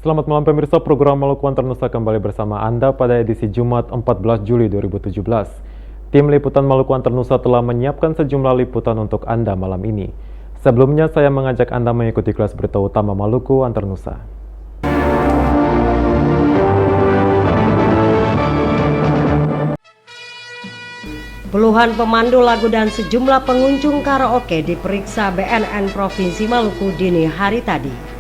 Selamat malam pemirsa, program Maluku Antar Nusa kembali bersama Anda pada edisi Jumat 14 Juli 2017. Tim Liputan Maluku Antar Nusa telah menyiapkan sejumlah liputan untuk Anda malam ini. Sebelumnya saya mengajak Anda mengikuti kelas berita utama Maluku Antar Nusa. Puluhan pemandu lagu dan sejumlah pengunjung karaoke diperiksa BNN Provinsi Maluku dini hari tadi.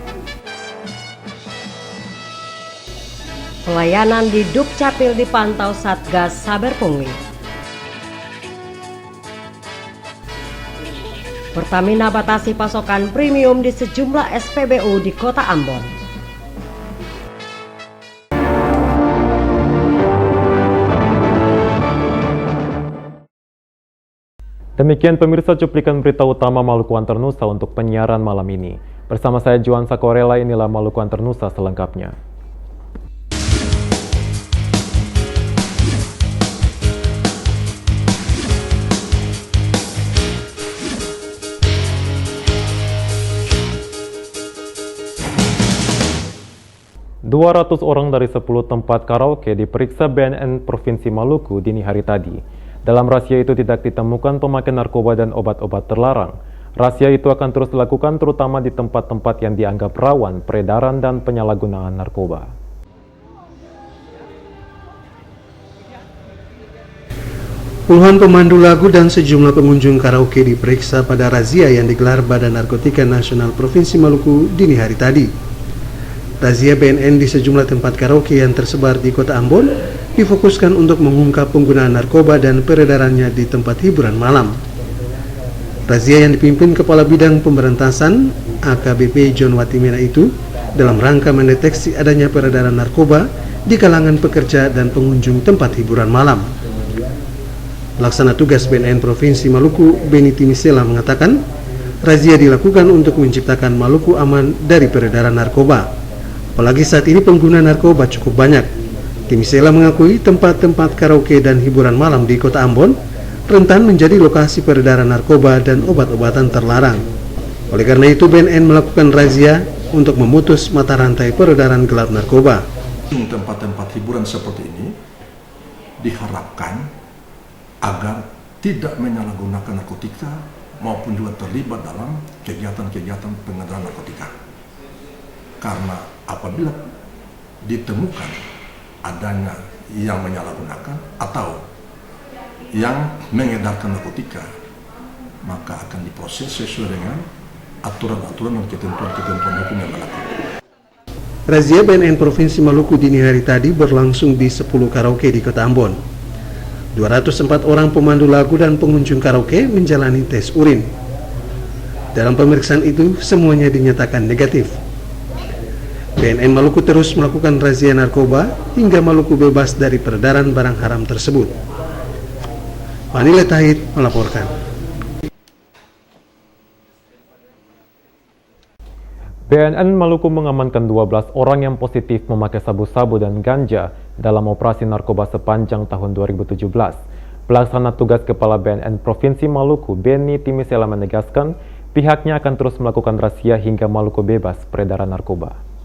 Pelayanan di Dukcapil dipantau Satgas Saber Pungli. Pertamina batasi pasokan premium di sejumlah SPBU di Kota Ambon. Demikian pemirsa cuplikan berita utama Maluku Antar Nusa untuk penyiaran malam ini. Bersama saya Juan Sakorela, inilah Maluku Antar Nusa selengkapnya. ...200 orang dari 10 tempat karaoke diperiksa BNN Provinsi Maluku dini hari tadi. Dalam razia itu tidak ditemukan pemakai narkoba dan obat-obat terlarang. Razia itu akan terus dilakukan terutama di tempat-tempat yang dianggap rawan peredaran dan penyalahgunaan narkoba. Puluhan pemandu lagu dan sejumlah pengunjung karaoke diperiksa pada razia yang digelar Badan Narkotika Nasional Provinsi Maluku dini hari tadi. Razia BNN di sejumlah tempat karaoke yang tersebar di Kota Ambon difokuskan untuk mengungkap penggunaan narkoba dan peredarannya di tempat hiburan malam. Razia yang dipimpin Kepala Bidang Pemberantasan AKBP John Watimena itu dalam rangka mendeteksi adanya peredaran narkoba di kalangan pekerja dan pengunjung tempat hiburan malam. Pelaksana tugas BNN Provinsi Maluku, Beni Timisela mengatakan, razia dilakukan untuk menciptakan Maluku aman dari peredaran narkoba. Apalagi saat ini pengguna narkoba cukup banyak. Timisela mengakui tempat-tempat karaoke dan hiburan malam di Kota Ambon rentan menjadi lokasi peredaran narkoba dan obat-obatan terlarang. Oleh karena itu BNN melakukan razia untuk memutus mata rantai peredaran gelap narkoba. Tempat-tempat hiburan seperti ini diharapkan agar tidak menyalahgunakan narkotika maupun juga terlibat dalam kegiatan-kegiatan pengedaran narkotika. Karena apabila ditemukan adanya yang menyalahgunakan atau yang mengedarkan narkotika, maka akan diproses sesuai dengan aturan-aturan dan ketentuan-ketentuan hukum yang berlaku. Razia BNN Provinsi Maluku dini hari tadi berlangsung di 10 karaoke di Kota Ambon. 204 orang pemandu lagu dan pengunjung karaoke menjalani tes urin. Dalam pemeriksaan itu semuanya dinyatakan negatif. BNN Maluku terus melakukan razia narkoba hingga Maluku bebas dari peredaran barang haram tersebut. Fani Letahid melaporkan. BNN Maluku mengamankan 12 orang yang positif memakai sabu-sabu dan ganja dalam operasi narkoba sepanjang tahun 2017. Pelaksana tugas Kepala BNN Provinsi Maluku, Beni Timisela menegaskan, pihaknya akan terus melakukan razia hingga Maluku bebas peredaran narkoba.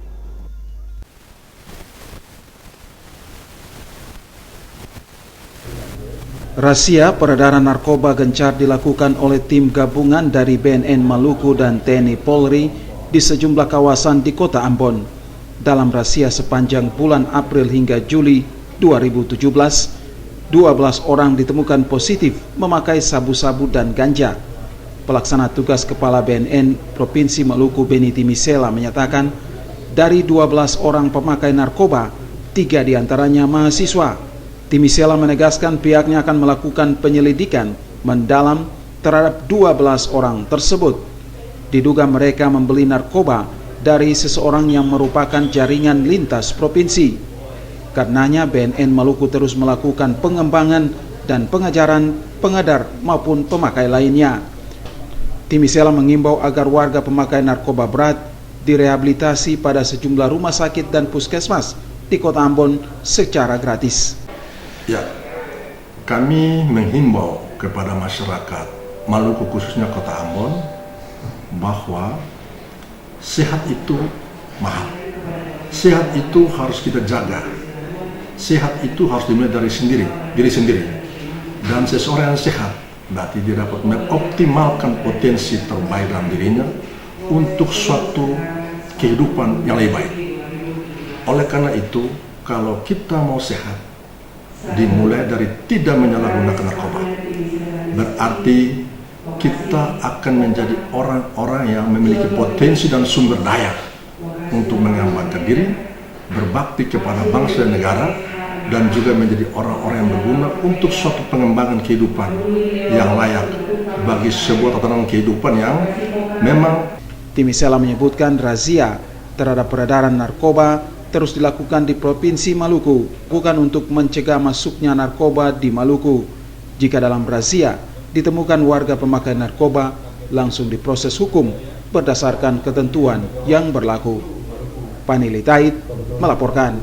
Razia peredaran narkoba gencar dilakukan oleh tim gabungan dari BNN Maluku dan TNI Polri di sejumlah kawasan di Kota Ambon. Dalam razia sepanjang bulan April hingga Juli 2017, 12 orang ditemukan positif memakai sabu-sabu dan ganja. Pelaksana tugas Kepala BNN Provinsi Maluku Beni Timisela menyatakan, dari 12 orang pemakai narkoba, 3 diantaranya mahasiswa. Timisela menegaskan pihaknya akan melakukan penyelidikan mendalam terhadap 12 orang tersebut. Diduga mereka membeli narkoba dari seseorang yang merupakan jaringan lintas provinsi. Karenanya BNN Maluku terus melakukan pengembangan dan pengajaran pengedar maupun pemakai lainnya. Timisela mengimbau agar warga pemakai narkoba berat direhabilitasi pada sejumlah rumah sakit dan puskesmas di Kota Ambon secara gratis. Ya, kami menghimbau kepada masyarakat Maluku khususnya Kota Ambon bahwa sehat itu mahal. sehat itu harus kita jaga. Sehat itu harus dimulai dari diri sendiri. Dan seseorang yang sehat berarti dia dapat mengoptimalkan potensi terbaik dalam dirinya untuk suatu kehidupan yang lebih baik. Oleh karena itu, kalau kita mau sehat, dimulai dari tidak menyalahgunakan narkoba. Berarti kita akan menjadi orang-orang yang memiliki potensi dan sumber daya untuk mengembangkan diri, berbakti kepada bangsa dan negara, dan juga menjadi orang-orang yang berguna untuk suatu pengembangan kehidupan yang layak bagi sebuah tatanan kehidupan yang memang. Tim Misela menyebutkan razia terhadap peredaran narkoba terus dilakukan di Provinsi Maluku, bukan untuk mencegah masuknya narkoba di Maluku. Jika dalam razia ditemukan warga pemakai narkoba, langsung diproses hukum berdasarkan ketentuan yang berlaku. Panili Tait melaporkan.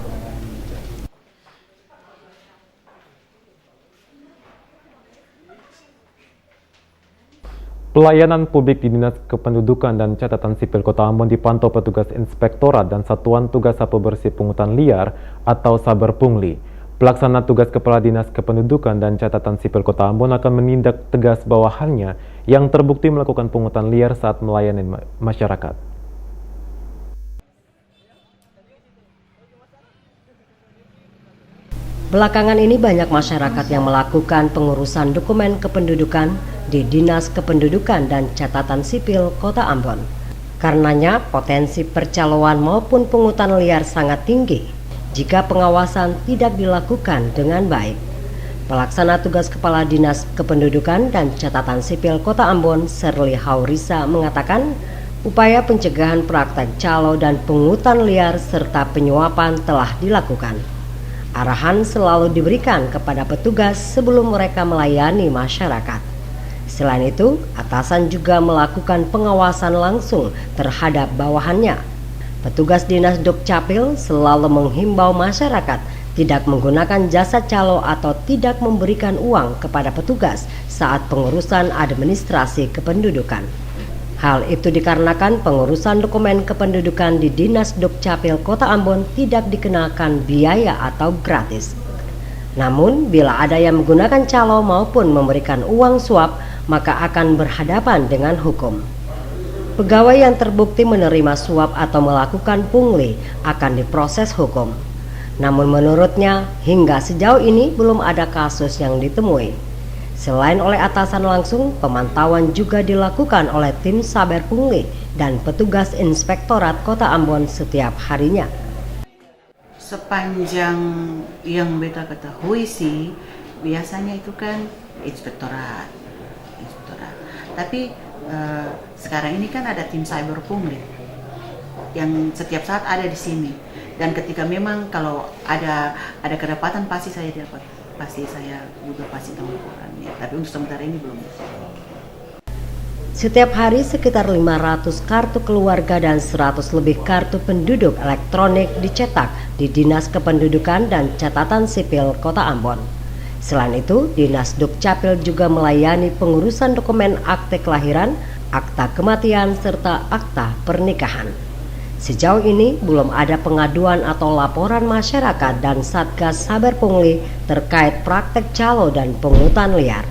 Pelayanan publik di Dinas Kependudukan dan Catatan Sipil Kota Ambon dipantau petugas Inspektorat dan Satuan Tugas Sapu Bersih Pungutan Liar atau Saber Pungli. Pelaksana tugas Kepala Dinas Kependudukan dan Catatan Sipil Kota Ambon akan menindak tegas bawahannya yang terbukti melakukan pungutan liar saat melayani masyarakat. Belakangan ini banyak masyarakat yang melakukan pengurusan dokumen kependudukan di Dinas Kependudukan dan Catatan Sipil Kota Ambon. Karenanya potensi percaloan maupun pungutan liar sangat tinggi jika pengawasan tidak dilakukan dengan baik. Pelaksana tugas Kepala Dinas Kependudukan dan Catatan Sipil Kota Ambon, Serli Haurisa, mengatakan upaya pencegahan praktek calo dan pungutan liar serta penyuapan telah dilakukan. Arahan selalu diberikan kepada petugas sebelum mereka melayani masyarakat. Selain itu, atasan juga melakukan pengawasan langsung terhadap bawahannya. Petugas Dinas Dukcapil selalu menghimbau masyarakat tidak menggunakan jasa calo atau tidak memberikan uang kepada petugas saat pengurusan administrasi kependudukan. Hal itu dikarenakan pengurusan dokumen kependudukan di Dinas Dukcapil Kota Ambon tidak dikenakan biaya atau gratis. Namun, bila ada yang menggunakan calo maupun memberikan uang suap, maka akan berhadapan dengan hukum. Pegawai yang terbukti menerima suap atau melakukan pungli akan diproses hukum. Namun menurutnya, hingga sejauh ini belum ada kasus yang ditemui. Selain oleh atasan langsung, pemantauan juga dilakukan oleh tim Saber Pungli dan petugas Inspektorat Kota Ambon setiap harinya. Sepanjang yang beta ketahui sih, biasanya itu kan inspektorat. Tapi sekarang ini kan ada tim Saber Pungli yang setiap saat ada di sini. Dan ketika memang kalau ada kedapatan pasti saya juga pasti tahu laporannya. Tapi untuk sementara ini belum. Setiap hari sekitar 500 kartu keluarga dan 100 lebih kartu penduduk elektronik dicetak di Dinas Kependudukan dan Catatan Sipil Kota Ambon. Selain itu, Dinas Dukcapil juga melayani pengurusan dokumen akte kelahiran, akta kematian, serta akta pernikahan. Sejauh ini belum ada pengaduan atau laporan masyarakat dan Satgas Saber Pungli terkait praktek calo dan pungutan liar.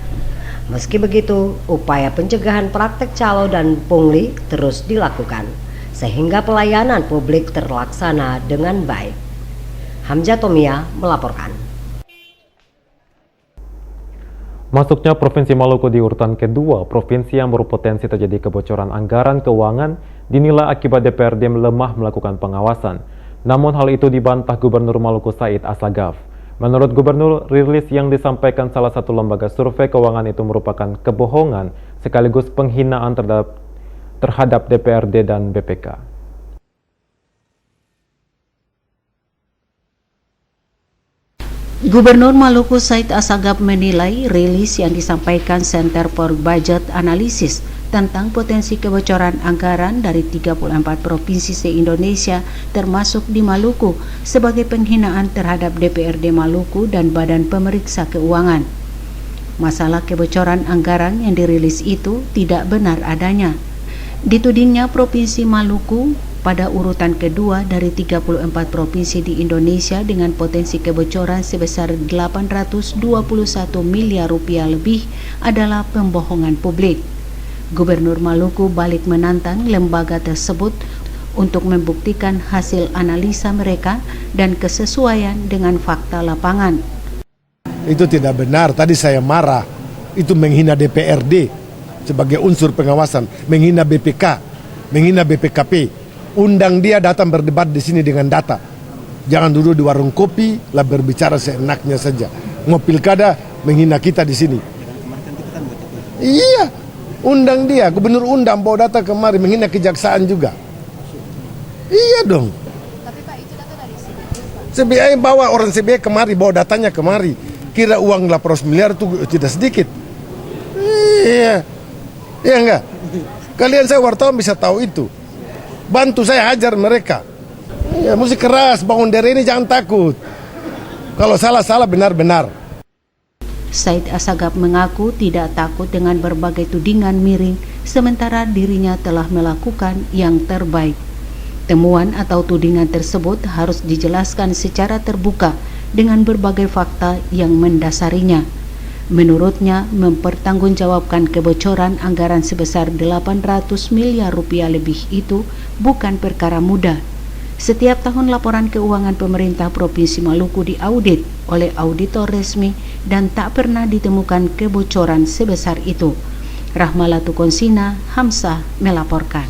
Meski begitu, upaya pencegahan praktek calo dan pungli terus dilakukan, sehingga pelayanan publik terlaksana dengan baik. Hamzah Tomia melaporkan. Masuknya Provinsi Maluku di urutan kedua, provinsi yang berpotensi terjadi kebocoran anggaran keuangan dinilai akibat DPRD lemah melakukan pengawasan. Namun hal itu dibantah Gubernur Maluku Said Asagaf. Menurut Gubernur, rilis yang disampaikan salah satu lembaga survei keuangan itu merupakan kebohongan sekaligus penghinaan terhadap DPRD dan BPK. Gubernur Maluku Said Asagaf menilai rilis yang disampaikan Center for Budget Analysis tentang potensi kebocoran anggaran dari 34 provinsi se-Indonesia termasuk di Maluku sebagai penghinaan terhadap DPRD Maluku dan Badan Pemeriksa Keuangan. Masalah kebocoran anggaran yang dirilis itu tidak benar adanya. Ditudingnya Provinsi Maluku pada urutan kedua dari 34 provinsi di Indonesia dengan potensi kebocoran sebesar 821 miliar rupiah lebih adalah pembohongan publik. Gubernur Maluku balik menantang lembaga tersebut untuk membuktikan hasil analisa mereka dan kesesuaian dengan fakta lapangan. Itu tidak benar, tadi saya marah. Itu menghina DPRD sebagai unsur pengawasan, menghina BPK, menghina BPKP. Undang dia datang berdebat di sini dengan data. Jangan duduk di warung kopi, lah berbicara seenaknya saja. Mau pilkada, menghina kita di sini. Iya, undang dia, gubernur undang bawa data kemari, menghina kejaksaan juga. Iya dong. Tapi Pak, itu data dari sini. CBI bawa orang CBI kemari, bawa datanya kemari. Kira uang 800 miliar itu tidak sedikit. Iya. Iya enggak? Kalian saya wartawan bisa tahu itu. Bantu saya hajar mereka. Iya, mesti keras, bangun dari ini jangan takut. Kalau salah-salah benar-benar. Said Assagaf mengaku tidak takut dengan berbagai tudingan miring, sementara dirinya telah melakukan yang terbaik. Temuan atau tudingan tersebut harus dijelaskan secara terbuka dengan berbagai fakta yang mendasarinya. Menurutnya, mempertanggungjawabkan kebocoran anggaran sebesar 800 miliar rupiah lebih itu bukan perkara mudah. Setiap tahun laporan keuangan pemerintah Provinsi Maluku diaudit oleh auditor resmi dan tak pernah ditemukan kebocoran sebesar itu. Rahmalatu Konsina, Hamzah melaporkan.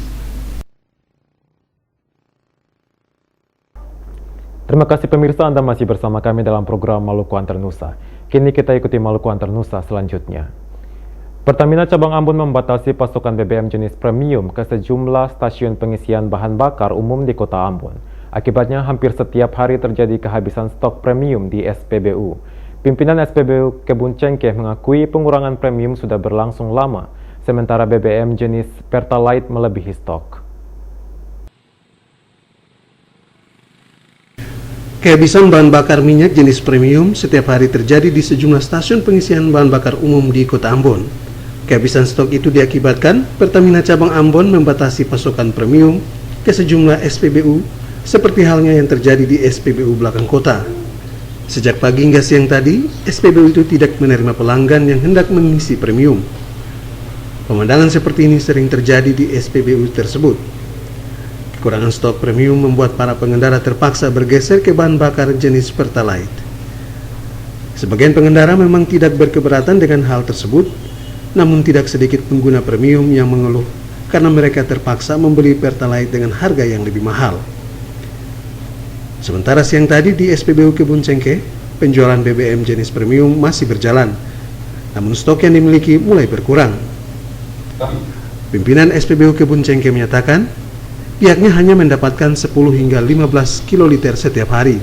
Terima kasih pemirsa, Anda masih bersama kami dalam program Maluku Antar Nusa. Kini kita ikuti Maluku Antar Nusa selanjutnya. Pertamina Cabang Ambon membatasi pasokan BBM jenis premium ke sejumlah stasiun pengisian bahan bakar umum di Kota Ambon. Akibatnya hampir setiap hari terjadi kehabisan stok premium di SPBU. Pimpinan SPBU Kebun Cengkeh mengakui pengurangan premium sudah berlangsung lama, sementara BBM jenis Pertalite melebihi stok. Kehabisan bahan bakar minyak jenis premium setiap hari terjadi di sejumlah stasiun pengisian bahan bakar umum di Kota Ambon. Kehabisan stok itu diakibatkan Pertamina Cabang Ambon membatasi pasokan premium ke sejumlah SPBU seperti halnya yang terjadi di SPBU belakang kota. Sejak pagi hingga siang tadi, SPBU itu tidak menerima pelanggan yang hendak mengisi premium. Pemandangan seperti ini sering terjadi di SPBU tersebut. Kekurangan stok premium membuat para pengendara terpaksa bergeser ke bahan bakar jenis Pertalite. Sebagian pengendara memang tidak berkeberatan dengan hal tersebut, namun tidak sedikit pengguna premium yang mengeluh karena mereka terpaksa membeli Pertalite dengan harga yang lebih mahal. Sementara siang tadi di SPBU Kebun Cengkeh, penjualan BBM jenis premium masih berjalan, namun stok yang dimiliki mulai berkurang. Pimpinan SPBU Kebun Cengkeh menyatakan, pihaknya hanya mendapatkan 10 hingga 15 kiloliter setiap hari.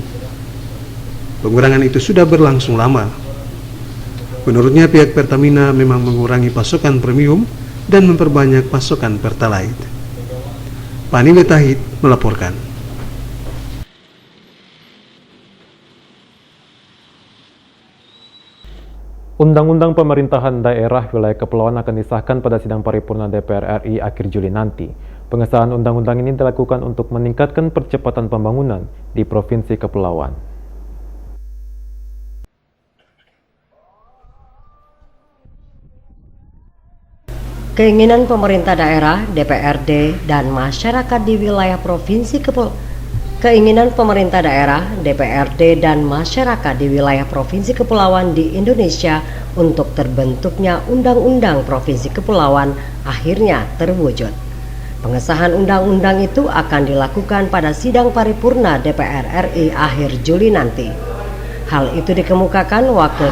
Pengurangan itu sudah berlangsung lama. Menurutnya pihak Pertamina memang mengurangi pasokan premium dan memperbanyak pasokan Pertalite. Pani Letahid melaporkan. Undang-Undang Pemerintahan Daerah Wilayah Kepulauan akan disahkan pada sidang paripurna DPR RI akhir Juli nanti. Pengesahan undang-undang ini dilakukan untuk meningkatkan percepatan pembangunan di Provinsi Kepulauan. Keinginan pemerintah daerah, DPRD, dan masyarakat di wilayah Provinsi Kepulauan di Indonesia untuk terbentuknya Undang-Undang Provinsi Kepulauan akhirnya terwujud. Pengesahan undang-undang itu akan dilakukan pada sidang paripurna DPR RI akhir Juli nanti. Hal itu dikemukakan Wakil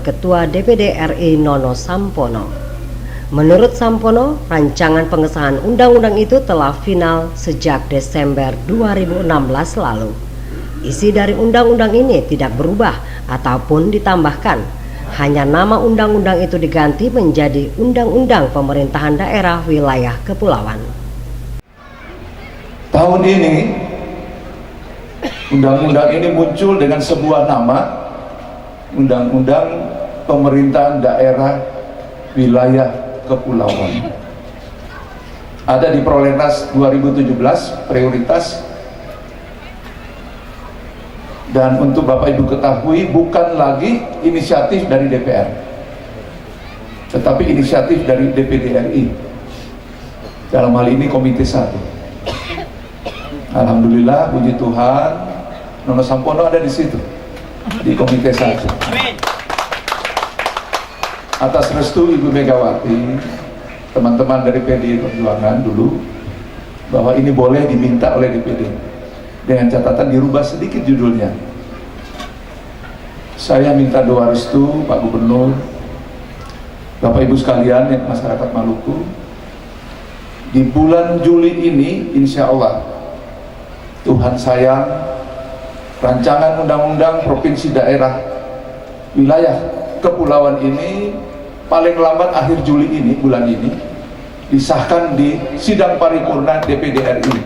Ketua DPD RI Nono Sampono. Menurut Sampono, rancangan pengesahan undang-undang itu telah final sejak Desember 2016 lalu. Isi dari undang-undang ini tidak berubah ataupun ditambahkan. Hanya nama undang-undang itu diganti menjadi Undang-Undang Pemerintahan Daerah Wilayah Kepulauan. Tahun ini, undang-undang ini muncul dengan sebuah nama, Undang-Undang Pemerintahan Daerah Wilayah kepulauan. Ada di Prolegnas 2017 prioritas. Dan untuk Bapak Ibu ketahui, bukan lagi inisiatif dari DPR, tetapi inisiatif dari DPD RI. Dalam hal ini Komite 1. Alhamdulillah, puji Tuhan, Nono Sampono ada di situ, di Komite 1. Atas restu Ibu Megawati, teman-teman dari PDI Perjuangan dulu, bahwa ini boleh diminta oleh DPD. Dengan catatan dirubah sedikit judulnya. Saya minta doa restu Pak Gubernur, Bapak Ibu sekalian, masyarakat Maluku, di bulan Juli ini insya Allah Tuhan sayang, rancangan undang-undang provinsi daerah wilayah kepulauan ini paling lambat akhir Juli ini, bulan ini, disahkan di sidang paripurna DPD RI.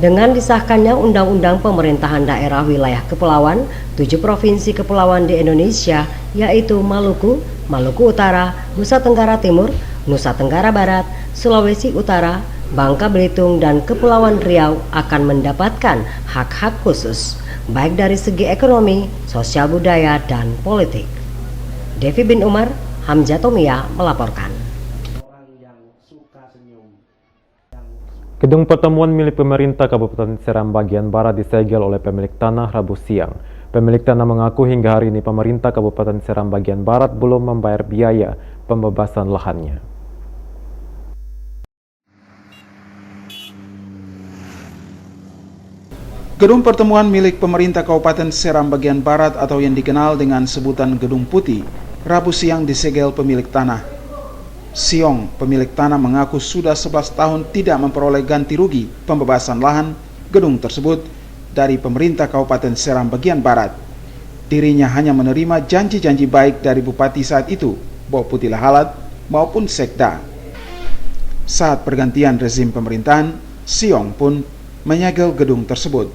Dengan disahkannya Undang-Undang Pemerintahan Daerah Wilayah Kepulauan, 7 provinsi kepulauan di Indonesia, yaitu Maluku, Maluku Utara, Nusa Tenggara Timur, Nusa Tenggara Barat, Sulawesi Utara, Bangka Belitung, dan Kepulauan Riau akan mendapatkan hak-hak khusus, baik dari segi ekonomi, sosial budaya, dan politik. Devi bin Umar, Hamzah Tomia melaporkan. Gedung pertemuan milik pemerintah Kabupaten Seram bagian Barat disegel oleh pemilik tanah Rabu siang. Pemilik tanah mengaku hingga hari ini pemerintah Kabupaten Seram bagian Barat belum membayar biaya pembebasan lahannya. Gedung pertemuan milik pemerintah Kabupaten Seram bagian Barat atau yang dikenal dengan sebutan Gedung Putih, Rabu siang disegel pemilik tanah. Siong, pemilik tanah mengaku sudah 11 tahun tidak memperoleh ganti rugi pembebasan lahan gedung tersebut dari pemerintah Kabupaten Seram bagian Barat. Dirinya hanya menerima janji-janji baik dari Bupati saat itu, Bo Putih Lahalat, maupun Sekda. Saat pergantian rezim pemerintahan, Siong pun menyegel gedung tersebut.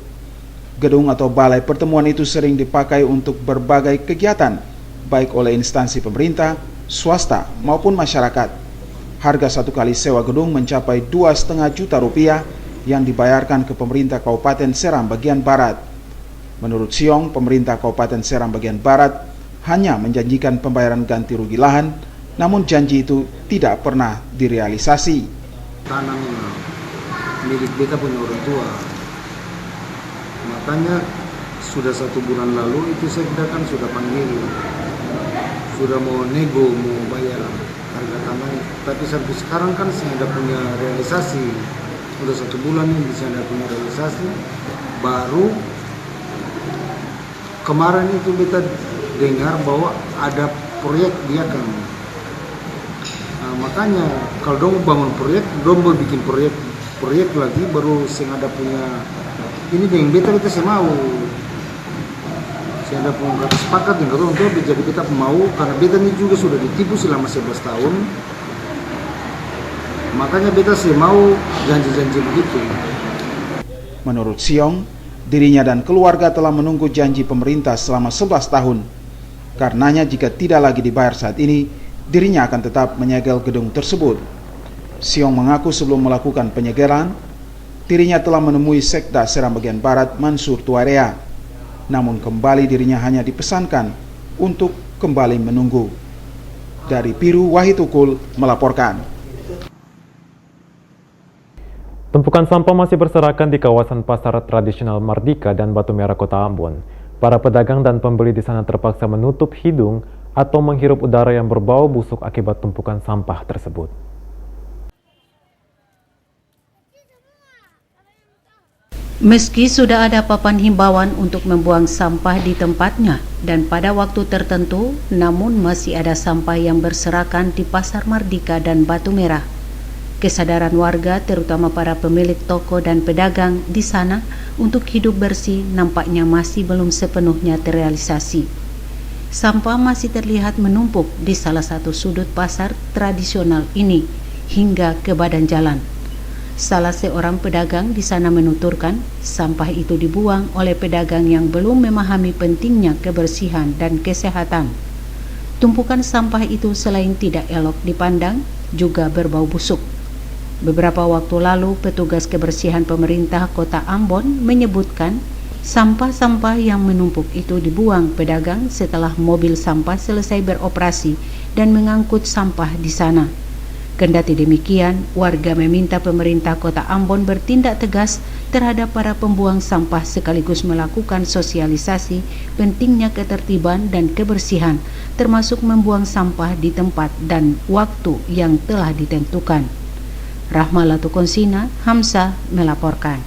Gedung atau balai pertemuan itu sering dipakai untuk berbagai kegiatan, baik oleh instansi pemerintah, swasta maupun masyarakat. Harga satu kali sewa gedung mencapai 2,5 juta rupiah yang dibayarkan ke pemerintah Kabupaten Seram bagian Barat. Menurut Siong, pemerintah Kabupaten Seram bagian Barat hanya menjanjikan pembayaran ganti rugi lahan, namun janji itu tidak pernah direalisasi. Tanah milik beta punya orang tua, makanya sudah 1 bulan lalu itu saya kan sudah panggil, sudah mau nego, mau bayar harga tanah, tapi sampai sekarang kan saya tidak punya realisasi. Sudah 1 bulan ini saya tidak punya realisasi. Baru kemarin itu kita dengar bahwa ada proyek dia kan. Nah, makanya kalau dong bangun proyek, dong mau bikin proyek lagi, baru saya ada punya ini dengan beta saya mau. Saya ada pun sepakat dengan orang tua, jadi kita mau, karena beta ini juga sudah ditipu selama 11 tahun. Makanya beta saya mau janji-janji begitu. Menurut Siong, dirinya dan keluarga telah menunggu janji pemerintah selama 11 tahun. Karenanya jika tidak lagi dibayar saat ini, dirinya akan tetap menyegel gedung tersebut. Siong mengaku sebelum melakukan penyegelan, dirinya telah menemui Sekda Seram bagian Barat Mansur Tuarea. Namun kembali dirinya hanya dipesankan untuk kembali menunggu. Dari Piru, Wahid Ukul melaporkan. Tumpukan sampah masih berserakan di kawasan pasar tradisional Mardika dan Batu Merah Kota Ambon. Para pedagang dan pembeli di sana terpaksa menutup hidung atau menghirup udara yang berbau busuk akibat tumpukan sampah tersebut. Meski sudah ada papan himbauan untuk membuang sampah di tempatnya dan pada waktu tertentu, namun masih ada sampah yang berserakan di Pasar Mardika dan Batu Merah. Kesadaran warga, terutama para pemilik toko dan pedagang di sana untuk hidup bersih nampaknya masih belum sepenuhnya terrealisasi. Sampah masih terlihat menumpuk di salah satu sudut pasar tradisional ini hingga ke badan jalan. Salah seorang pedagang di sana menuturkan sampah itu dibuang oleh pedagang yang belum memahami pentingnya kebersihan dan kesehatan. Tumpukan sampah itu selain tidak elok dipandang, juga berbau busuk. Beberapa waktu lalu, petugas kebersihan pemerintah Kota Ambon menyebutkan sampah-sampah yang menumpuk itu dibuang pedagang setelah mobil sampah selesai beroperasi dan mengangkut sampah di sana. Kendati demikian, warga meminta pemerintah Kota Ambon bertindak tegas terhadap para pembuang sampah sekaligus melakukan sosialisasi pentingnya ketertiban dan kebersihan, termasuk membuang sampah di tempat dan waktu yang telah ditentukan. Rahmalatul Konsina, Hamzah melaporkan.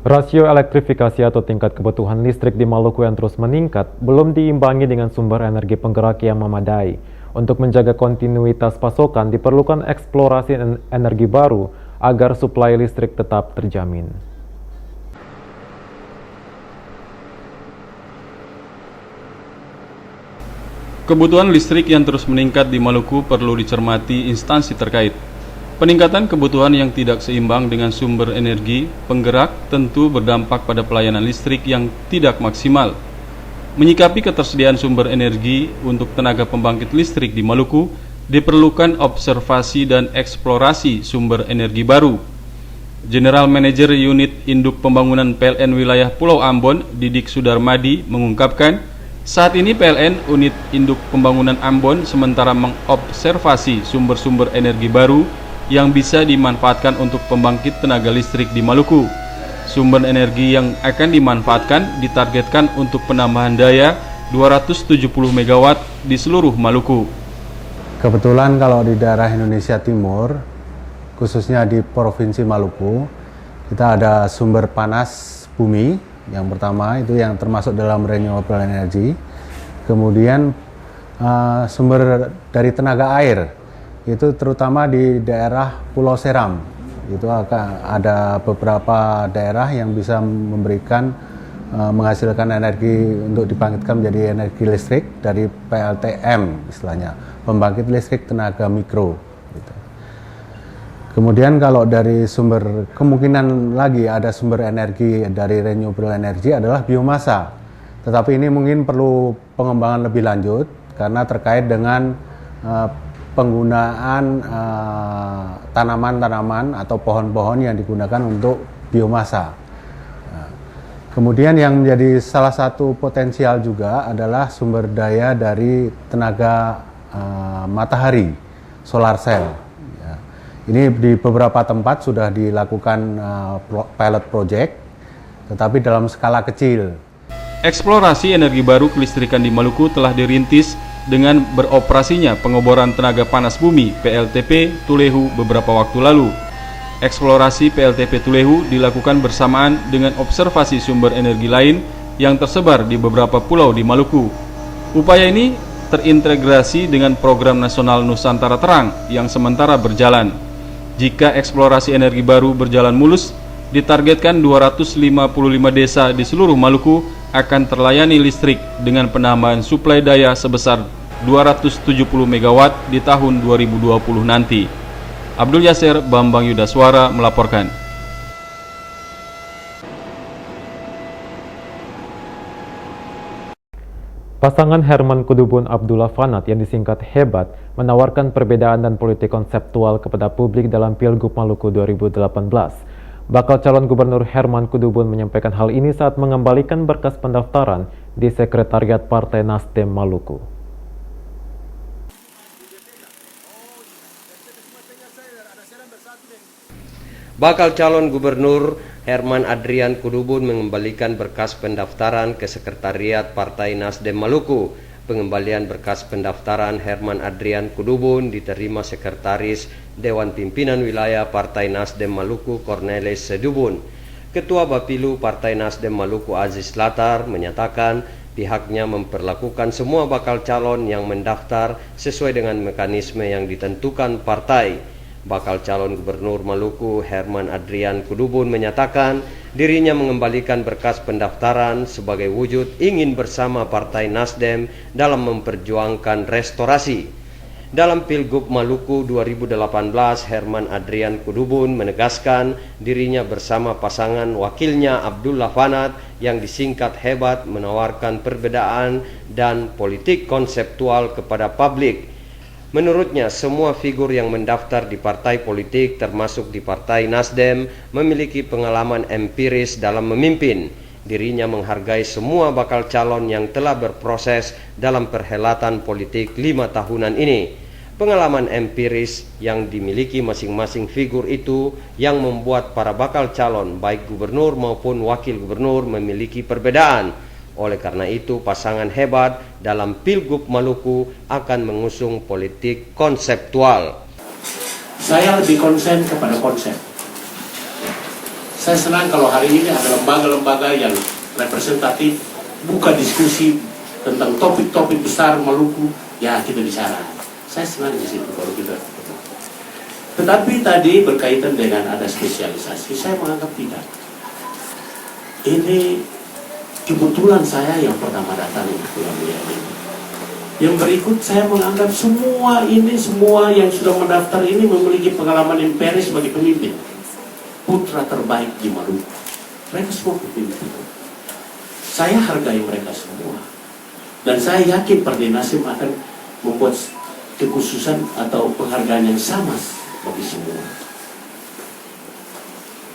Rasio elektrifikasi atau tingkat kebutuhan listrik di Maluku yang terus meningkat belum diimbangi dengan sumber energi penggerak yang memadai. Untuk menjaga kontinuitas pasokan diperlukan eksplorasi energi baru agar suplai listrik tetap terjamin. Kebutuhan listrik yang terus meningkat di Maluku perlu dicermati instansi terkait. Peningkatan kebutuhan yang tidak seimbang dengan sumber energi penggerak tentu berdampak pada pelayanan listrik yang tidak maksimal. Menyikapi ketersediaan sumber energi untuk tenaga pembangkit listrik di Maluku, diperlukan observasi dan eksplorasi sumber energi baru. General Manager Unit Induk Pembangunan PLN Wilayah Pulau Ambon, Didik Sudarmadi, mengungkapkan, saat ini PLN Unit Induk Pembangunan Ambon sementara mengobservasi sumber-sumber energi baru yang bisa dimanfaatkan untuk pembangkit tenaga listrik di Maluku. Sumber energi yang akan dimanfaatkan ditargetkan untuk penambahan daya 270 MW di seluruh Maluku. Kebetulan kalau di daerah Indonesia Timur, khususnya di Provinsi Maluku, kita ada sumber panas bumi. Yang pertama itu yang termasuk dalam renewable energy. Kemudian sumber dari tenaga air. Itu terutama di daerah Pulau Seram. Itu ada beberapa daerah yang bisa memberikan menghasilkan energi untuk dibangkitkan menjadi energi listrik dari PLTM istilahnya, pembangkit listrik tenaga mikro gitu. Kemudian kalau dari sumber, kemungkinan lagi ada sumber energi dari renewable energy adalah biomasa. Tetapi ini mungkin perlu pengembangan lebih lanjut karena terkait dengan penggunaan tanaman-tanaman atau pohon-pohon yang digunakan untuk biomasa. Kemudian yang menjadi salah satu potensial juga adalah sumber daya dari tenaga matahari, solar cell. Ini di beberapa tempat sudah dilakukan pilot project, tetapi dalam skala kecil. Eksplorasi energi baru kelistrikan di Maluku telah dirintis dengan beroperasinya pengeboran tenaga panas bumi PLTP Tulehu beberapa waktu lalu. Eksplorasi PLTP Tulehu dilakukan bersamaan dengan observasi sumber energi lain yang tersebar di beberapa pulau di Maluku. Upaya ini terintegrasi dengan program nasional Nusantara Terang yang sementara berjalan. Jika eksplorasi energi baru berjalan mulus, ditargetkan 255 desa di seluruh Maluku akan terlayani listrik dengan penambahan suplai daya sebesar 270 MW di tahun 2020 nanti. Abdul Yasir, Bambang Yudaswara melaporkan. Pasangan Herman Kudubun Abdullah Fanat yang disingkat Hebat menawarkan perbedaan dan politik konseptual kepada publik dalam Pilgub Maluku 2018. Bakal calon gubernur Herman Kudubun menyampaikan hal ini saat mengembalikan berkas pendaftaran di Sekretariat Partai Nasdem Maluku. Bakal calon gubernur Herman Adrian Kudubun mengembalikan berkas pendaftaran ke Sekretariat Partai Nasdem Maluku. Pengembalian berkas pendaftaran Herman Adrian Kudubun diterima Sekretaris Dewan Pimpinan Wilayah Partai Nasdem Maluku Cornelis Sedubun. Ketua Bapilu Partai Nasdem Maluku Aziz Latar menyatakan pihaknya memperlakukan semua bakal calon yang mendaftar sesuai dengan mekanisme yang ditentukan partai. Bakal calon gubernur Maluku Herman Adrian Kudubun menyatakan dirinya mengembalikan berkas pendaftaran sebagai wujud ingin bersama Partai Nasdem dalam memperjuangkan restorasi. Dalam Pilgub Maluku 2018, Herman Adrian Kudubun menegaskan dirinya bersama pasangan wakilnya Abdullah Fanat yang disingkat Hebat menawarkan perbedaan dan politik konseptual kepada publik. Menurutnya, semua figur yang mendaftar di partai politik termasuk di Partai Nasdem memiliki pengalaman empiris dalam memimpin. Dirinya menghargai semua bakal calon yang telah berproses dalam perhelatan politik 5 tahunan ini. Pengalaman empiris yang dimiliki masing-masing figur itu yang membuat para bakal calon baik gubernur maupun wakil gubernur memiliki perbedaan. Oleh karena itu, pasangan Hebat dalam Pilgub Maluku akan mengusung politik konseptual. Saya lebih konsen kepada konsep. Saya senang kalau hari ini ada lembaga-lembaga yang representatif buka diskusi tentang topik-topik besar Maluku, ya kita bicara. Saya senang di situ kalau kita. Tetapi tadi berkaitan dengan ada spesialisasi, saya menganggap tidak. Ini kebetulan saya yang pertama datang ini. Yang berikut saya menganggap semua yang sudah mendaftar ini memiliki pengalaman empiris sebagai pemimpin. Putra terbaik di Maluku. Mereka semua pemimpin. Saya hargai mereka semua. Dan saya yakin Partai Nasdem akan membuat kekhususan atau penghargaan yang sama bagi semua.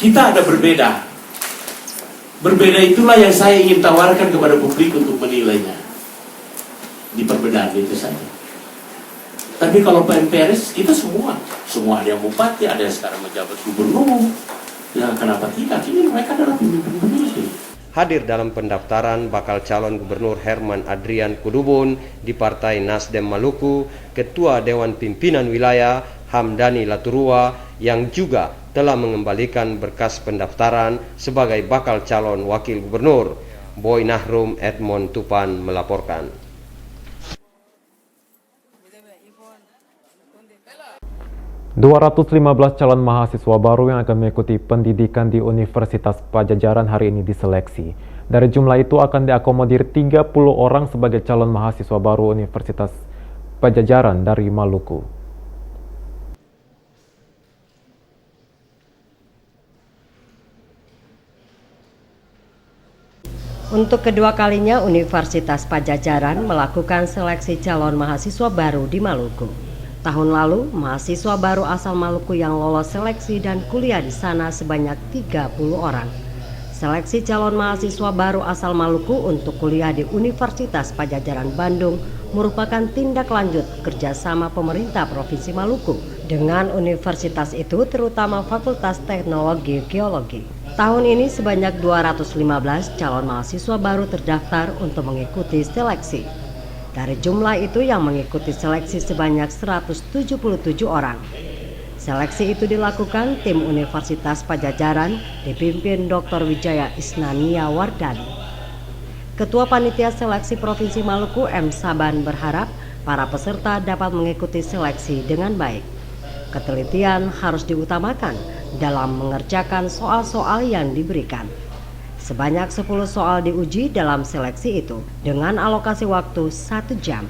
Kita ada berbeda. Berbeda itulah yang saya ingin tawarkan kepada publik untuk menilainya. Di perbedaan itu saja. Tapi kalau PMPRS, kita semua ada yang bupati, ada yang sekarang menjabat gubernur. Ya kenapa tidak? Ini mereka adalah pemimpin-pemimpin. Hadir dalam pendaftaran bakal calon gubernur Herman Adrian Kudubun di Partai Nasdem Maluku, Ketua Dewan Pimpinan Wilayah Hamdani Laturua yang juga telah mengembalikan berkas pendaftaran sebagai bakal calon wakil gubernur. Boy Nahrum Edmond Tupan melaporkan. ...215 calon mahasiswa baru yang akan mengikuti pendidikan di Universitas Padjadjaran hari ini diseleksi. Dari jumlah itu akan diakomodir 30 orang sebagai calon mahasiswa baru Universitas Padjadjaran dari Maluku. Untuk kedua kalinya, Universitas Padjadjaran melakukan seleksi calon mahasiswa baru di Maluku. Tahun lalu, mahasiswa baru asal Maluku yang lolos seleksi dan kuliah di sana sebanyak 30 orang. Seleksi calon mahasiswa baru asal Maluku untuk kuliah di Universitas Padjadjaran Bandung merupakan tindak lanjut kerjasama pemerintah Provinsi Maluku dengan universitas itu, terutama Fakultas Teknologi Geologi. Tahun ini sebanyak 215 calon mahasiswa baru terdaftar untuk mengikuti seleksi. Dari jumlah itu yang mengikuti seleksi sebanyak 177 orang. Seleksi itu dilakukan tim Universitas Padjadjaran dipimpin Dr. Wijaya Isnania Wardani. Ketua Panitia Seleksi Provinsi Maluku M. Saban berharap para peserta dapat mengikuti seleksi dengan baik. Ketelitian harus diutamakan dalam mengerjakan soal-soal yang diberikan. Sebanyak 10 soal diuji dalam seleksi itu dengan alokasi waktu 1 jam.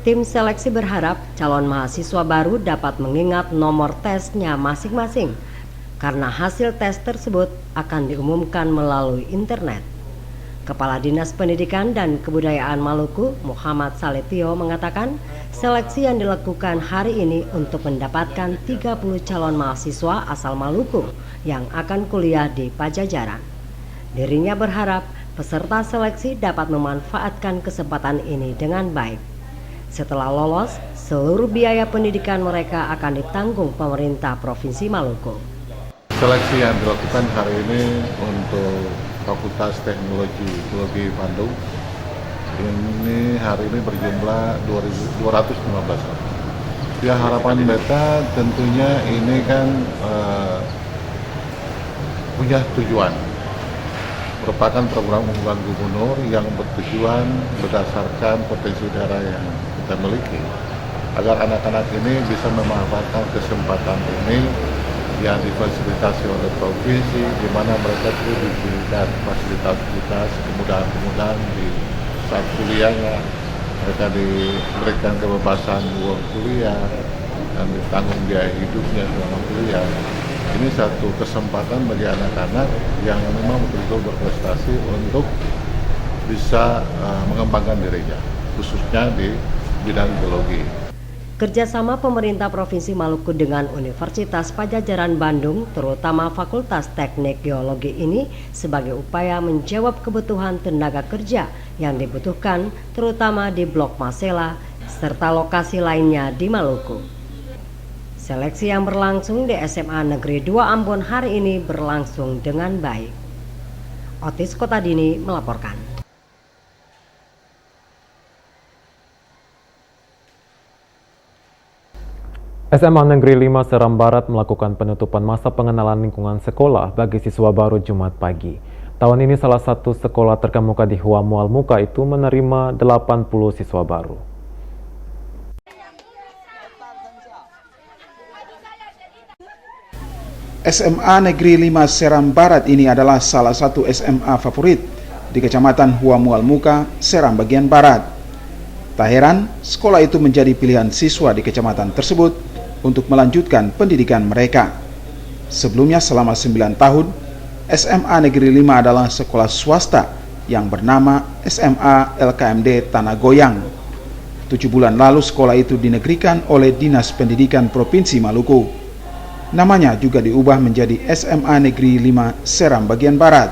Tim seleksi berharap calon mahasiswa baru dapat mengingat nomor tesnya masing-masing karena hasil tes tersebut akan diumumkan melalui internet. Kepala Dinas Pendidikan dan Kebudayaan Maluku, Muhammad Saletio mengatakan seleksi yang dilakukan hari ini untuk mendapatkan 30 calon mahasiswa asal Maluku yang akan kuliah di Padjadjaran. Dirinya berharap peserta seleksi dapat memanfaatkan kesempatan ini dengan baik. Setelah lolos, seluruh biaya pendidikan mereka akan ditanggung pemerintah Provinsi Maluku. Seleksi yang dilakukan hari ini untuk Fakultas Teknologi Geologi Bandung ini hari ini berjumlah 215 orang. Ya, harapan beta tentunya ini kan punya tujuan, merupakan program unggulan gubernur yang bertujuan berdasarkan potensi daerah yang kita miliki agar anak-anak ini bisa memanfaatkan kesempatan ini yang difasilitasi oleh provinsi, di mana mereka juga diberikan fasilitas kemudahan-kemudahan di saat kuliahnya, mereka diberikan kebebasan uang kuliah dan ditanggung biaya hidupnya selama kuliah. Ini satu kesempatan bagi anak-anak yang memang betul-betul berprestasi untuk bisa mengembangkan dirinya, khususnya di bidang geologi. Kerjasama pemerintah Provinsi Maluku dengan Universitas Padjadjaran Bandung, terutama Fakultas Teknik Geologi ini sebagai upaya menjawab kebutuhan tenaga kerja yang dibutuhkan terutama di Blok Masela serta lokasi lainnya di Maluku. Seleksi yang berlangsung di SMA Negeri 2 Ambon hari ini berlangsung dengan baik. Otis Kotadini melaporkan. SMA Negeri 5 Seram Barat melakukan penutupan masa pengenalan lingkungan sekolah bagi siswa baru Jumat pagi. Tahun ini salah satu sekolah terkemuka di Hua Mual Muka itu menerima 80 siswa baru. SMA Negeri 5 Seram Barat ini adalah salah satu SMA favorit di Kecamatan Hua Mual Muka, Seram bagian Barat. Tak heran, sekolah itu menjadi pilihan siswa di kecamatan tersebut untuk melanjutkan pendidikan mereka. Sebelumnya selama 9 tahun, SMA Negeri 5 adalah sekolah swasta yang bernama SMA LKMD Tanah Goyang. 7 bulan lalu sekolah itu dinegrikan oleh Dinas Pendidikan Provinsi Maluku. Namanya juga diubah menjadi SMA Negeri 5 Seram bagian Barat.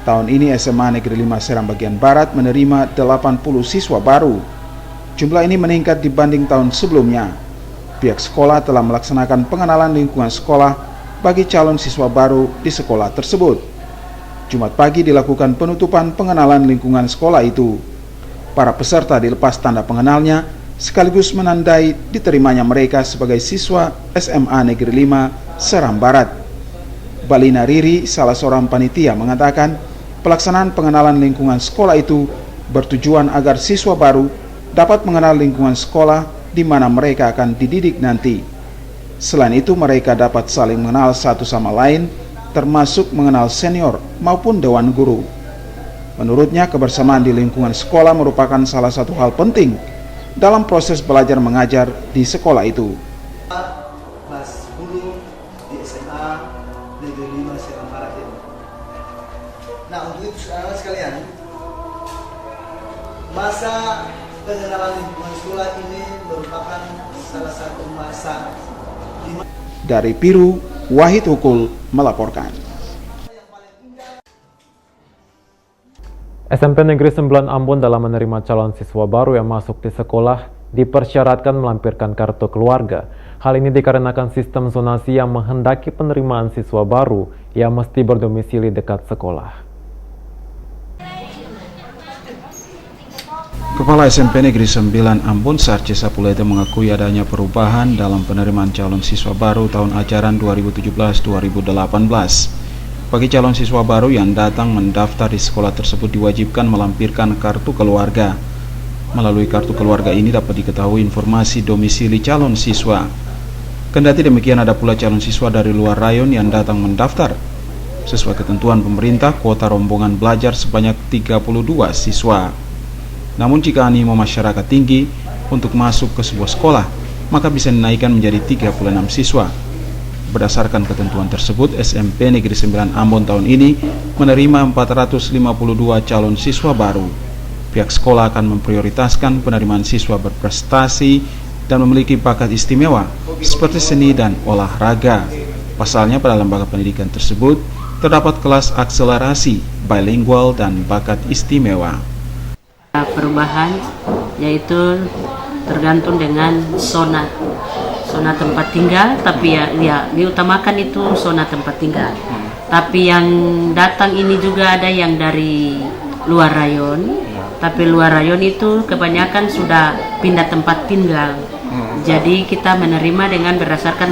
Tahun ini SMA Negeri 5 Seram bagian Barat menerima 80 siswa baru. Jumlah ini meningkat dibanding tahun sebelumnya. Pihak sekolah telah melaksanakan pengenalan lingkungan sekolah bagi calon siswa baru di sekolah tersebut. Jumat pagi dilakukan penutupan pengenalan lingkungan sekolah itu. Para peserta dilepas tanda pengenalnya sekaligus menandai diterimanya mereka sebagai siswa SMA Negeri 5 Seram Barat. Balina Riri, salah seorang panitia, mengatakan pelaksanaan pengenalan lingkungan sekolah itu bertujuan agar siswa baru dapat mengenal lingkungan sekolah di mana mereka akan dididik nanti. Selain itu, mereka dapat saling mengenal satu sama lain, termasuk mengenal senior maupun dewan guru. Menurutnya, kebersamaan di lingkungan sekolah merupakan salah satu hal penting dalam proses belajar mengajar di sekolah itu. Kelas 10 di SMA Negeri 5 Seram Barat ini. Nah, untuk itu anak sekalian, masa pengenalan lingkungan sekolah ini merupakan salah satu masa. Dari Piru, Wahid Hukul melaporkan. SMP Negeri 9 Ambon dalam menerima calon siswa baru yang masuk di sekolah dipersyaratkan melampirkan kartu keluarga. Hal ini dikarenakan sistem zonasi yang menghendaki penerimaan siswa baru yang mesti berdomisili dekat sekolah. Kepala SMP Negeri 9 Ambon Sarce Sapulete mengakui adanya perubahan dalam penerimaan calon siswa baru tahun ajaran 2017-2018. Bagi calon siswa baru yang datang mendaftar di sekolah tersebut diwajibkan melampirkan kartu keluarga. Melalui kartu keluarga ini dapat diketahui informasi domisili calon siswa. Kendati demikian, ada pula calon siswa dari luar rayon yang datang mendaftar. Sesuai ketentuan pemerintah, kuota rombongan belajar sebanyak 32 siswa. Namun jika animo masyarakat tinggi untuk masuk ke sebuah sekolah, maka bisa dinaikkan menjadi 36 siswa. Berdasarkan ketentuan tersebut, SMP Negeri 9 Ambon tahun ini menerima 452 calon siswa baru. Pihak sekolah akan memprioritaskan penerimaan siswa berprestasi dan memiliki bakat istimewa seperti seni dan olahraga. Pasalnya pada lembaga pendidikan tersebut terdapat kelas akselerasi, bilingual dan bakat istimewa. Perubahan yaitu tergantung dengan zona tempat tinggal, tapi ya diutamakan itu zona tempat tinggal. Tapi yang datang ini juga ada yang dari luar rayon, tapi luar rayon itu kebanyakan sudah pindah tempat tinggal. Jadi kita menerima dengan berdasarkan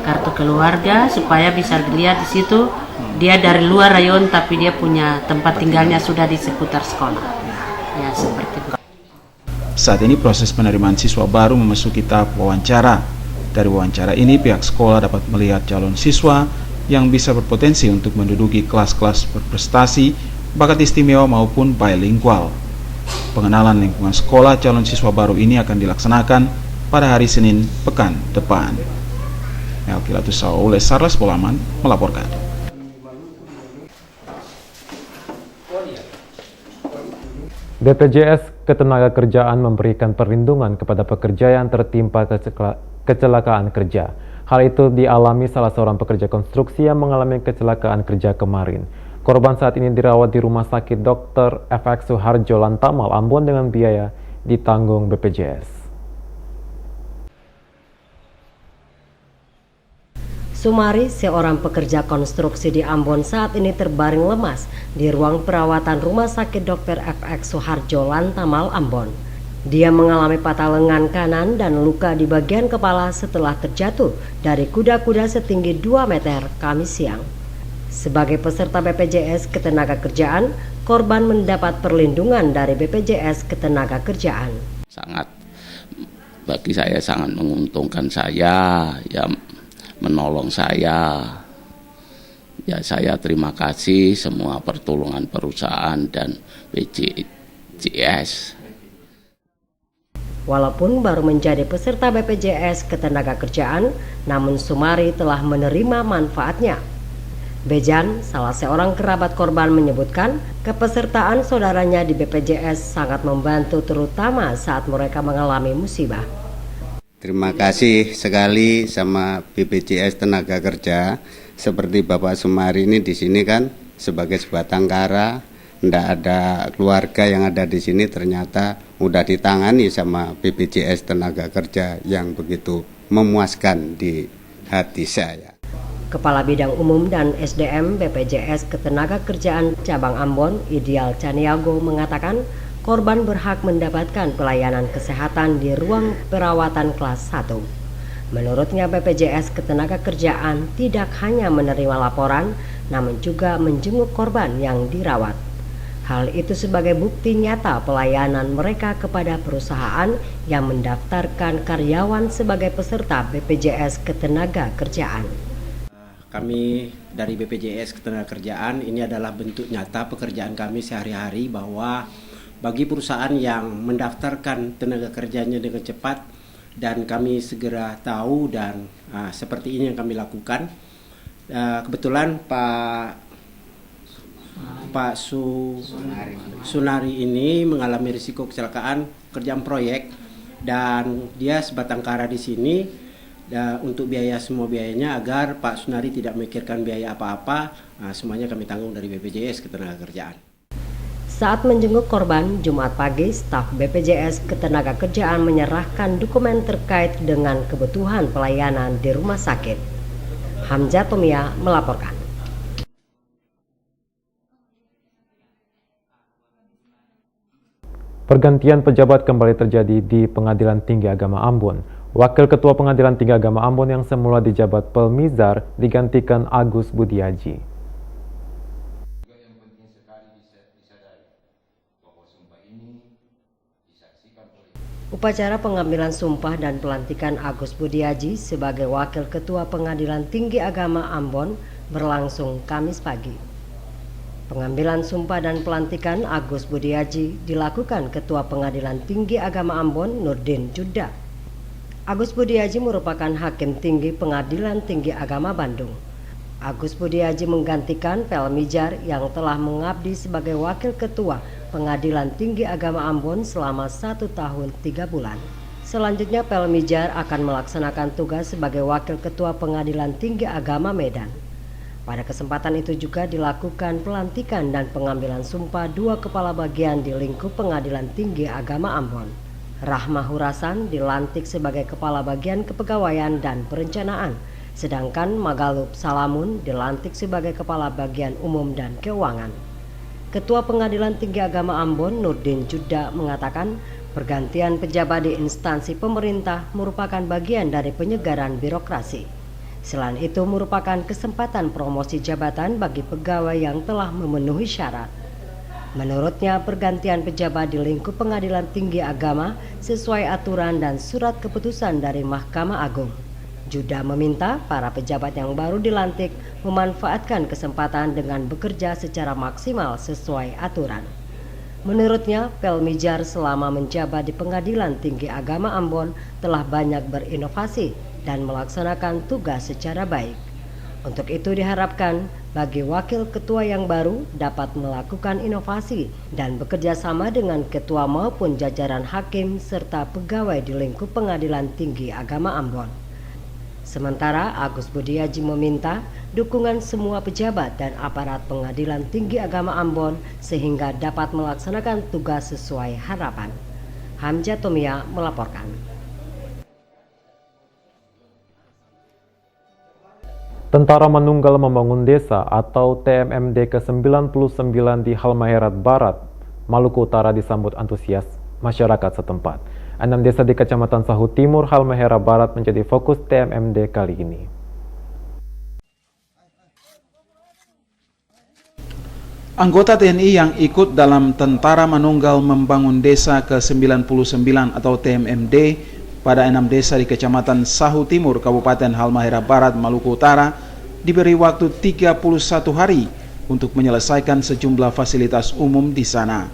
kartu keluarga supaya bisa dilihat di situ dia dari luar rayon tapi dia punya tempat tinggalnya sudah di seputar sekolah. Ya, seperti itu. Saat ini proses penerimaan siswa baru memasuki tahap wawancara. Dari wawancara ini pihak sekolah dapat melihat calon siswa yang bisa berpotensi untuk menduduki kelas-kelas berprestasi, bakat istimewa maupun bilingual. Pengenalan lingkungan sekolah calon siswa baru ini akan dilaksanakan pada hari Senin pekan depan. Melkilatus Saule Sarles Polaman melaporkan. BPJS Ketenagakerjaan memberikan perlindungan kepada pekerja yang tertimpa kecelakaan kerja. Hal itu dialami salah seorang pekerja konstruksi yang mengalami kecelakaan kerja kemarin. Korban saat ini dirawat di Rumah Sakit Dr. FX Suharjo Lantamal, Ambon dengan biaya ditanggung BPJS. Sumari, seorang pekerja konstruksi di Ambon saat ini terbaring lemas di ruang perawatan Rumah Sakit Dr. FX Suharjo Lantamal, Ambon. Dia mengalami patah lengan kanan dan luka di bagian kepala setelah terjatuh dari kuda-kuda setinggi 2 meter Kamis siang. Sebagai peserta BPJS Ketenagakerjaan, korban mendapat perlindungan dari BPJS Ketenagakerjaan. Bagi saya sangat menguntungkan saya, ya menolong saya. Ya saya terima kasih semua pertolongan perusahaan dan BPJS. Walaupun baru menjadi peserta BPJS Ketenagakerjaan, namun Sumari telah menerima manfaatnya. Bejan, salah seorang kerabat korban, menyebutkan kepesertaan saudaranya di BPJS sangat membantu terutama saat mereka mengalami musibah. Terima kasih sekali sama BPJS Tenaga Kerja. Seperti Bapak Sumari ini di sini kan sebagai sebatang kara, tidak ada keluarga yang ada di sini, ternyata udah ditangani sama BPJS Tenaga Kerja yang begitu memuaskan di hati saya. Kepala Bidang Umum dan SDM BPJS Ketenagakerjaan Cabang Ambon, Ideal Caniago, mengatakan korban berhak mendapatkan pelayanan kesehatan di ruang perawatan kelas 1. Menurutnya BPJS Ketenagakerjaan tidak hanya menerima laporan, namun juga menjenguk korban yang dirawat. Hal itu sebagai bukti nyata pelayanan mereka kepada perusahaan yang mendaftarkan karyawan sebagai peserta BPJS Ketenagakerjaan. Kami dari BPJS Ketenagakerjaan ini adalah bentuk nyata pekerjaan kami sehari-hari, bahwa bagi perusahaan yang mendaftarkan tenaga kerjanya dengan cepat dan kami segera tahu, dan seperti ini yang kami lakukan. Kebetulan Pak Sunari ini mengalami risiko kecelakaan kerjaan proyek, dan dia sebatang kara di sini. Untuk biaya semua biayanya, agar Pak Sunari tidak memikirkan biaya apa-apa, semuanya kami tanggung dari BPJS Ketenagakerjaan. Saat menjenguk korban Jumat pagi, staf BPJS Ketenagakerjaan menyerahkan dokumen terkait dengan kebutuhan pelayanan di rumah sakit. Hamzah Tomia melaporkan. Pergantian pejabat kembali terjadi di Pengadilan Tinggi Agama Ambon. Wakil Ketua Pengadilan Tinggi Agama Ambon yang semula dijabat Pelmizar digantikan Agus Budiaji. Upacara pengambilan sumpah dan pelantikan Agus Budiaji sebagai Wakil Ketua Pengadilan Tinggi Agama Ambon berlangsung Kamis pagi. Pengambilan sumpah dan pelantikan Agus Budiaji dilakukan Ketua Pengadilan Tinggi Agama Ambon Nurdin Judda. Agus Budiaji merupakan Hakim Tinggi Pengadilan Tinggi Agama Bandung. Agus Budiaji menggantikan Pelmijar yang telah mengabdi sebagai Wakil Ketua Pengadilan Tinggi Agama Ambon selama 1 tahun 3 bulan. Selanjutnya Pelmijar akan melaksanakan tugas sebagai Wakil Ketua Pengadilan Tinggi Agama Medan. Pada kesempatan itu juga dilakukan pelantikan dan pengambilan sumpah 2 kepala bagian di lingkup Pengadilan Tinggi Agama Ambon. Rahma Hurasan dilantik sebagai Kepala Bagian Kepegawaian dan Perencanaan, sedangkan Magalub Salamun dilantik sebagai Kepala Bagian Umum dan Keuangan. Ketua Pengadilan Tinggi Agama Ambon Nurdin Judda mengatakan pergantian pejabat di instansi pemerintah merupakan bagian dari penyegaran birokrasi. Selain itu merupakan kesempatan promosi jabatan bagi pegawai yang telah memenuhi syarat. Menurutnya pergantian pejabat di lingkup Pengadilan Tinggi Agama sesuai aturan dan surat keputusan dari Mahkamah Agung. Judda meminta para pejabat yang baru dilantik memanfaatkan kesempatan dengan bekerja secara maksimal sesuai aturan. Menurutnya, Pelmijar selama menjabat di Pengadilan Tinggi Agama Ambon telah banyak berinovasi dan melaksanakan tugas secara baik. Untuk itu diharapkan bagi wakil ketua yang baru dapat melakukan inovasi dan bekerja sama dengan ketua maupun jajaran hakim serta pegawai di lingkup Pengadilan Tinggi Agama Ambon. Sementara Agus Budiaji meminta dukungan semua pejabat dan aparat Pengadilan Tinggi Agama Ambon sehingga dapat melaksanakan tugas sesuai harapan. Hamzah Tomia melaporkan. Tentara Manunggal Membangun Desa atau TMMD ke-99 di Halmahera Barat, Maluku Utara disambut antusias masyarakat setempat. 6 desa di Kecamatan Sahu Timur, Halmahera Barat menjadi fokus TMMD kali ini. Anggota TNI yang ikut dalam Tentara Manunggal Membangun Desa ke-99 atau TMMD pada 6 desa di Kecamatan Sahu Timur, Kabupaten Halmahera Barat, Maluku Utara, diberi waktu 31 hari untuk menyelesaikan sejumlah fasilitas umum di sana.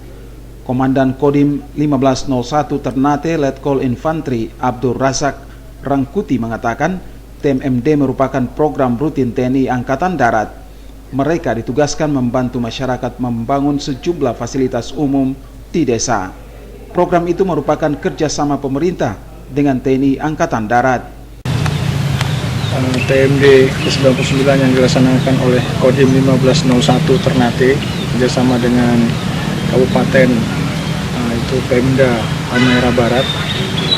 Komandan Kodim 1501 Ternate Letkol Infantri Abdul Razak Rangkuti mengatakan TMMD merupakan program rutin TNI Angkatan Darat. Mereka ditugaskan membantu masyarakat membangun sejumlah fasilitas umum di desa. Program itu merupakan kerjasama pemerintah dengan TNI Angkatan Darat. TMD ke-99 yang dilaksanakan oleh Kodim 1501 Ternate kerjasama dengan Kabupaten itu Pemda Halmahera Barat,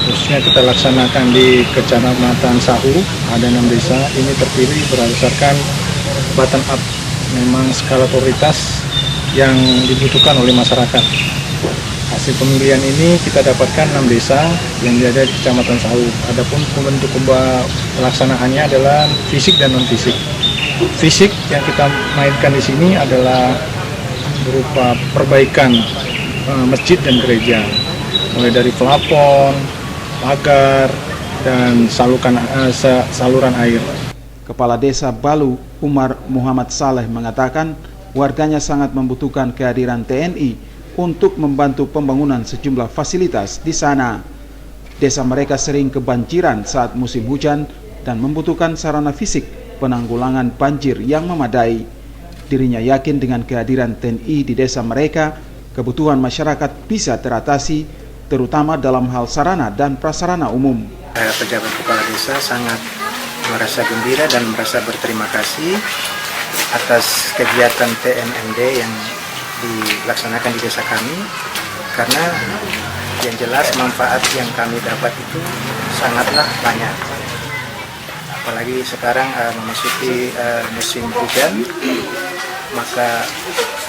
khususnya kita laksanakan di Kecamatan Sahu, ada 6 desa. Ini terpilih berdasarkan bottom up, memang skala prioritas yang dibutuhkan oleh masyarakat. Hasil pemilihan ini kita dapatkan 6 desa yang ada di Kecamatan Sahu. Adapun bentuk pelaksanaannya adalah fisik dan non fisik. Fisik yang kita mainkan di sini adalah berupa perbaikan masjid dan gereja, mulai dari pelapon, pagar, dan saluran air. Kepala Desa Balu Umar Muhammad Saleh mengatakan warganya sangat membutuhkan kehadiran TNI untuk membantu pembangunan sejumlah fasilitas di sana. Desa mereka sering kebanjiran saat musim hujan dan membutuhkan sarana fisik penanggulangan banjir yang memadai. Dirinya yakin dengan kehadiran TNI di desa mereka, kebutuhan masyarakat bisa teratasi, terutama dalam hal sarana dan prasarana umum. Pejabat kepala desa sangat merasa gembira dan merasa berterima kasih atas kegiatan TMMD yang dilaksanakan di desa kami, karena yang jelas manfaat yang kami dapat itu sangatlah banyak. Apalagi sekarang memasuki musim hujan, maka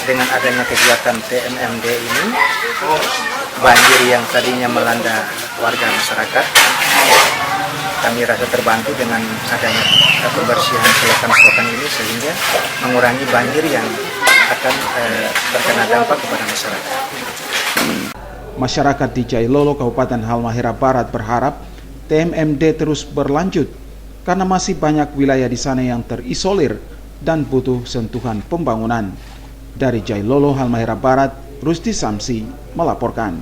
dengan adanya kegiatan TMMD ini, banjir yang tadinya melanda warga masyarakat, kami rasa terbantu dengan adanya pembersihan selokan-selokan ini, sehingga mengurangi banjir yang akan terkena dampak kepada masyarakat. Masyarakat di Jailolo, Kabupaten Halmahera Barat berharap TMMD terus berlanjut karena masih banyak wilayah di sana yang terisolir dan butuh sentuhan pembangunan. Dari Jailolo, Halmahera Barat, Rusdi Samsi melaporkan.